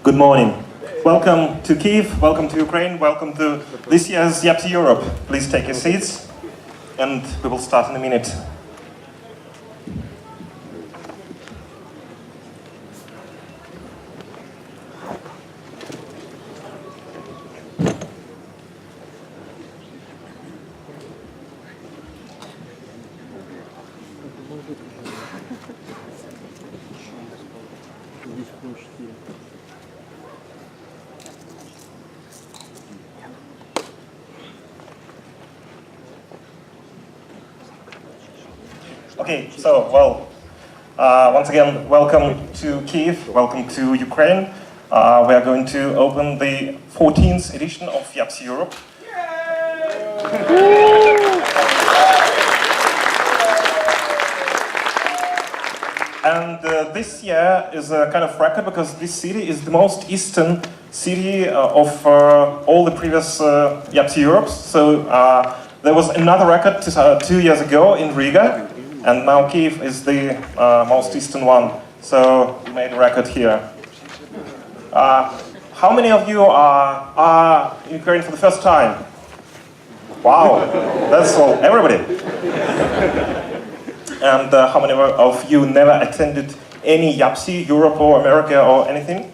Good morning. Welcome to Kiev, welcome to Ukraine, welcome to this year's YAPC Europe. Please take your seats, and we will start in a minute. Okay, so, once again, welcome to Kiev, welcome to Ukraine. We are going to open the 14th edition of YAPC Europe. And this year is a kind of record because this city is the most eastern city of all the previous YAPC Europes. So there was another record 2 years ago in Riga. And now Kiev is the most eastern one, so we made a record here. How many of you are in Ukraine for the first time? Wow, that's all, everybody. And how many of you never attended any YAPC, Europe or America or anything?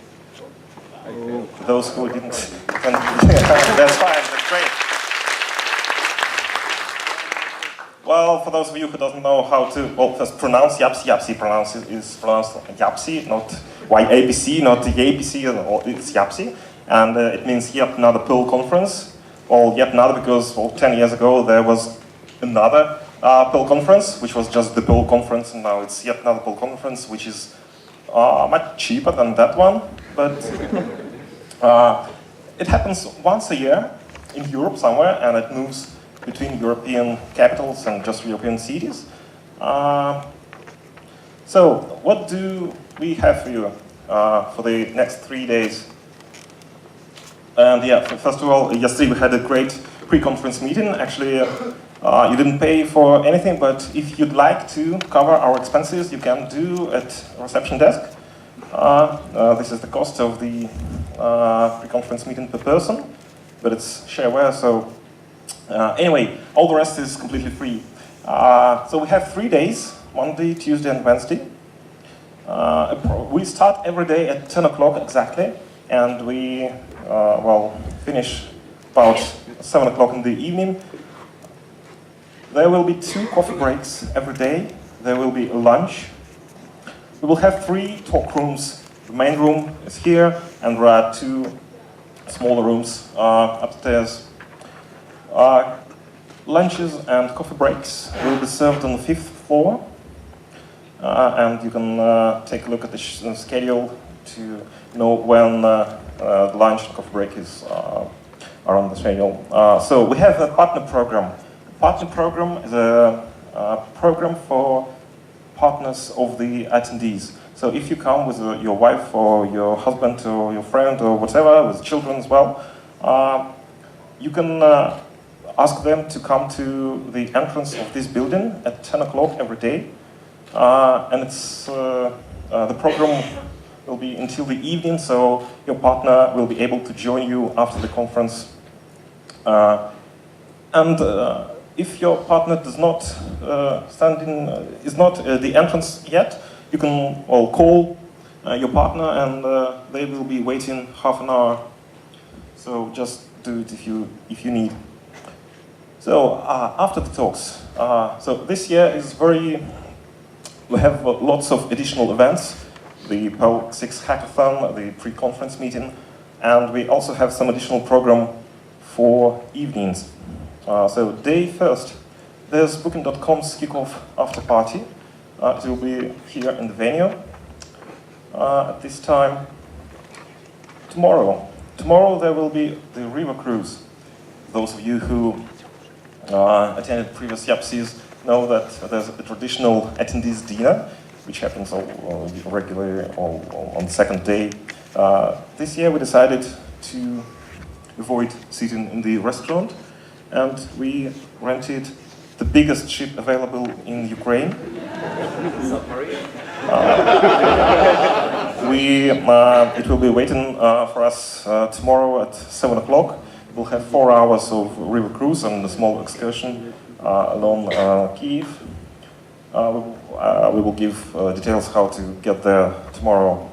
Those who didn't attend, that's fine, that's great. Well, for those of you who don't know how to, first pronounce YAPC, YAPC is pronounced YAPC, not YAPC, not YAPC, it's YAPC. And it means yet another Pearl conference. Well, yet another because 10 years ago there was another Pearl conference, which was just the Pearl conference, and now it's yet another Pearl conference, which is much cheaper than that one. But it happens once a year in Europe somewhere, and it moves between European capitals and just European cities. So, what do we have for you for the next 3 days? And yeah, first of all, yesterday we had a great pre-conference meeting. Actually, you didn't pay for anything, but if you'd like to cover our expenses, you can do at reception desk. This is the cost of the pre-conference meeting per person, but it's shareware, so anyway, all the rest is completely free. So we have 3 days, Monday, Tuesday and Wednesday. We start every day at 10 o'clock exactly, and we finish about 7 o'clock in the evening. There will be 2 coffee breaks every day. There will be a lunch. We will have 3 talk rooms. The main room is here, and there are 2 smaller rooms upstairs. Lunches and coffee breaks will be served on the 5th floor, and you can take a look at the schedule to know when the lunch and coffee break are on the schedule. So we have a partner program. The partner program is a program for partners of the attendees. So if you come with your wife or your husband or your friend or whatever, with children as well, you can ask them to come to the entrance of this building at 10 o'clock every day. And it's the program will be until the evening, so your partner will be able to join you after the conference. And if your partner does not is not at the entrance yet, you can call your partner, and they will be waiting half an hour. So just do it if you need. So after the talks, so this year is we have lots of additional events, the PEL 6 hackathon, the pre-conference meeting, and we also have some additional program for evenings. So day first, there's Booking.com's kickoff after party. It will be here in the venue at this time. Tomorrow there will be the river cruise. Those of you who attended previous YAPCs know that there's a traditional attendees dinner, which happens regularly on the second day. This year we decided to avoid sitting in the restaurant, and we rented the biggest ship available in Ukraine. it will be waiting for us tomorrow at 7 o'clock. We'll have 4 hours of river cruise and a small excursion along Kiev. We will give details how to get there tomorrow.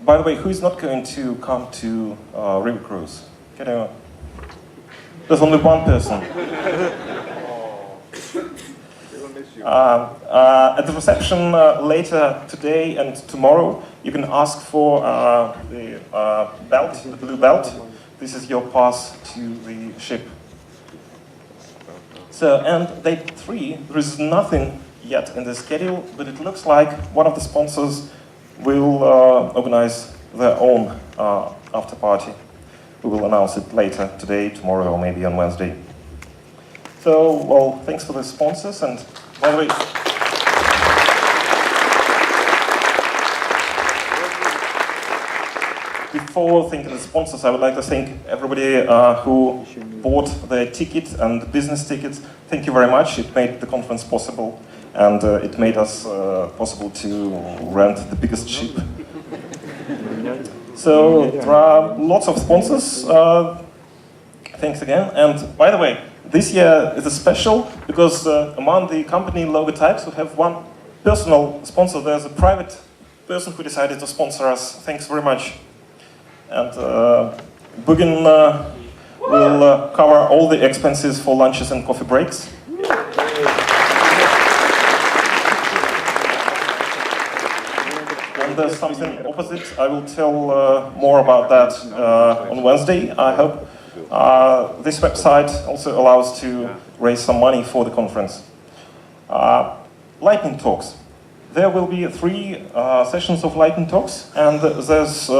By the way, who is not going to come to river cruise? There's only one person. At the reception later today and tomorrow, you can ask for the belt, the blue belt. This is your pass to the ship. So, and date 3, there is nothing yet in the schedule, but it looks like one of the sponsors will organize their own after party. We will announce it later today, tomorrow, or maybe on Wednesday. So, well, thanks for the sponsors, and by the way, before thanking the sponsors, I would like to thank everybody who bought their ticket and business tickets. Thank you very much. It made the conference possible, and it made us possible to rent the biggest ship. So there are lots of sponsors. Thanks again. And by the way, this year is a special because among the company logotypes we have one personal sponsor. There's a private person who decided to sponsor us. Thanks very much. And Bugin will cover all the expenses for lunches and coffee breaks. And there's something opposite. I will tell more about that on Wednesday, I hope. This website also allows to raise some money for the conference. Lightning talks. There will be 3 sessions of lightning talks, and there's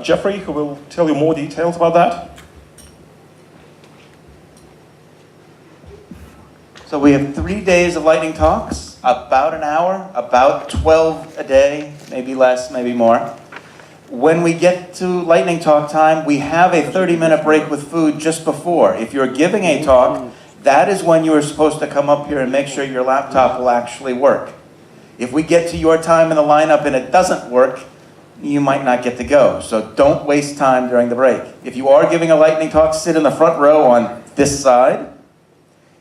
Jeffrey, who will tell you more details about that. So we have 3 days of lightning talks, about an hour, about 12 a day, maybe less, maybe more. When we get to lightning talk time, we have a 30-minute break with food just before. If you're giving a talk, that is when you are supposed to come up here and make sure your laptop will actually work. If we get to your time in the lineup and it doesn't work, you might not get to go. So don't waste time during the break. If you are giving a lightning talk, sit in the front row on this side.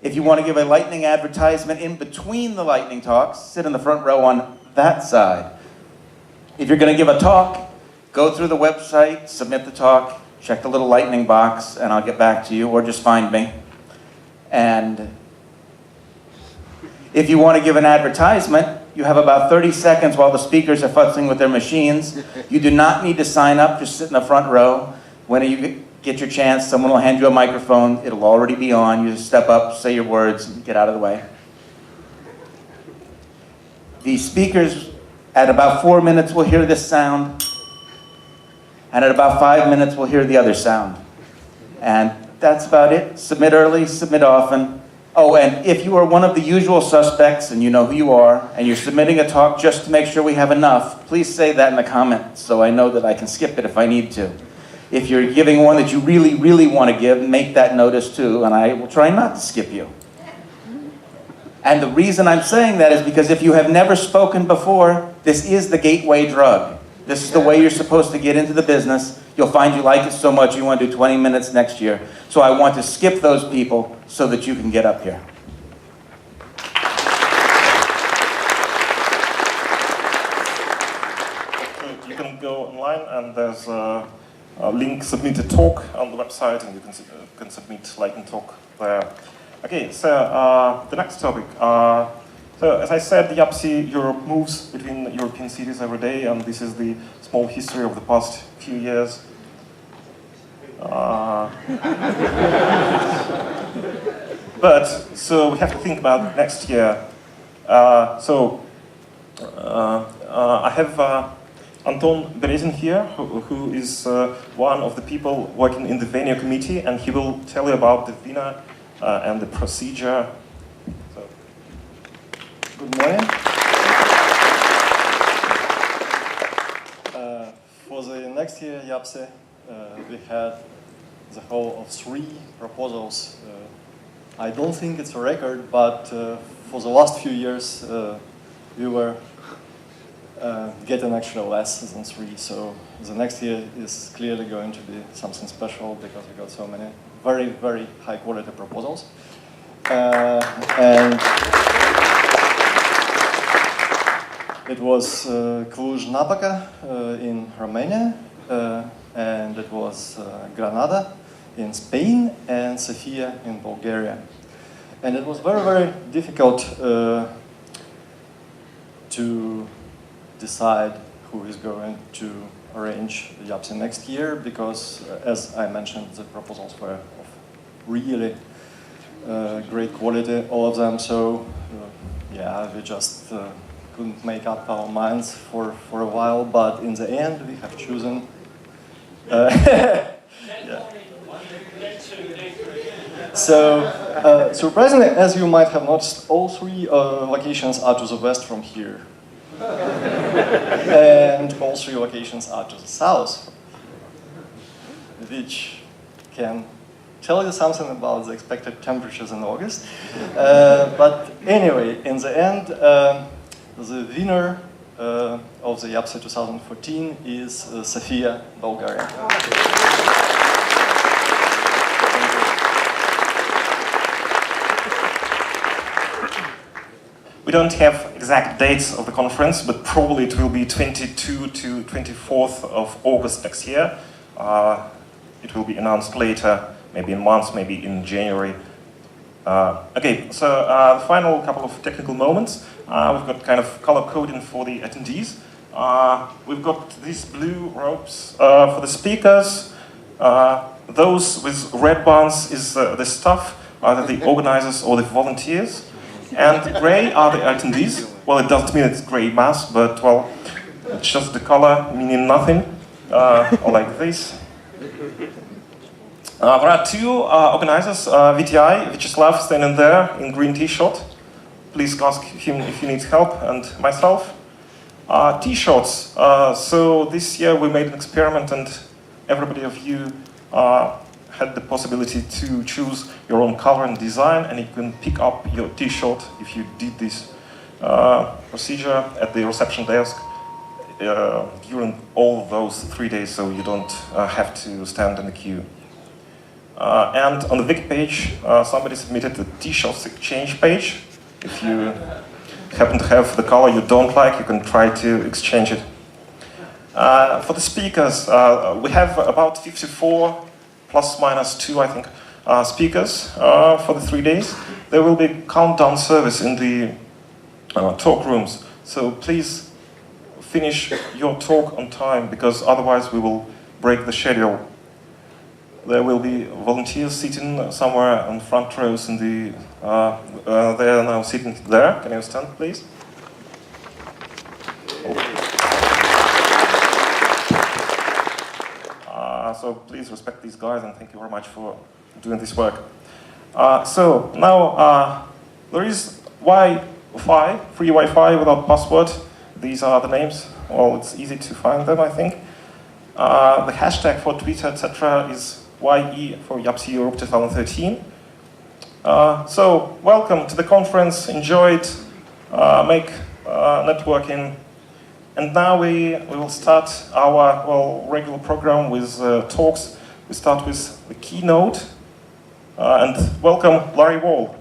If you want to give a lightning advertisement in between the lightning talks, sit in the front row on that side. If you're going to give a talk, go through the website, submit the talk, check the little lightning box, and I'll get back to you, or just find me. And if you want to give an advertisement, you have about 30 seconds while the speakers are futzing with their machines. You do not need to sign up, just sit in the front row. When you get your chance, someone will hand you a microphone. It'll already be on. You just step up, say your words, and get out of the way. The speakers, at about 4 minutes, will hear this sound. And at about 5 minutes, we'll hear the other sound. And that's about it. Submit early, submit often. Oh, and if you are one of the usual suspects, and you know who you are, and you're submitting a talk just to make sure we have enough, please say that in the comments so I know that I can skip it if I need to. If you're giving one that you really, really want to give, make that notice too, and I will try not to skip you. And the reason I'm saying that is because if you have never spoken before, this is the gateway drug. This is the way you're supposed to get into the business. You'll find you like it so much you want to do 20 minutes next year. So I want to skip those people so that you can get up here. You can go online and there's a link submit a talk on the website, and you can submit lightning talk there. Okay, so the next topic. So as I said, the YAPC Europe moves between European cities every day, and this is the small history of the past few years. But, so we have to think about next year. I have Anton Berezin here, who is one of the people working in the venue committee, and he will tell you about the winner and the procedure. So. Good morning. For the next year YAPC, we had the whole of 3 proposals. I don't think it's a record, but for the last few years, we were getting actually less than 3. So the next year is clearly going to be something special because we got so many very, very high quality proposals. And it was Cluj-Napoca in Romania, and it was Granada in Spain, and Sofia in Bulgaria. And it was very, very difficult to decide who is going to arrange the YAPC next year, because, as I mentioned, the proposals were of really great quality, all of them. So, yeah, we just couldn't make up our minds for a while, but in the end, we have chosen. Yeah. So, surprisingly, as you might have noticed, all 3 locations are to the west from here. And all 3 locations are to the south, which can tell you something about the expected temperatures in August. But anyway, in the end, the winner of the YAPC 2014 is Sofia, Bulgaria. We don't have exact dates of the conference, but probably it will be 22 to 24th of August next year. It will be announced later, maybe in March, maybe in January. Okay, so the final couple of technical moments. We've got kind of color coding for the attendees. We've got these blue ropes for the speakers. Those with red bands is the staff, either the organizers or the volunteers. And gray are the attendees. Well, it doesn't mean it's gray mass, but, well, it's just the color meaning nothing, or like this. There are 2 organizers, VTI, Vyacheslav, standing there in green t-shirt. Please ask him if you need help, and myself. T-shirts. So this year we made an experiment, and everybody of you had the possibility to choose your own color and design, and you can pick up your t-shirt if you did this procedure at the reception desk during all those 3 days, so you don't have to stand in the queue. And on the Wiki page, somebody submitted the t-shirts exchange page. If you happen to have the color you don't like, you can try to exchange it. For the speakers, we have about 54 plus minus 2, I think, speakers for the 3 days. There will be a countdown service in the talk rooms, so please finish your talk on time, because otherwise we will break the schedule. There will be volunteers sitting somewhere on front rows in the... they are now sitting there. Can you stand, please? So please respect these guys, and thank you very much for doing this work. So now there is Wi-Fi, free Wi-Fi without password. These are the names. Well, it's easy to find them, I think. The hashtag for Twitter, etc., is YE for YAPC Europe 2013. So welcome to the conference. Enjoy it. Make networking. And now we will start our regular program with talks. We start with the keynote. And welcome Larry Wall.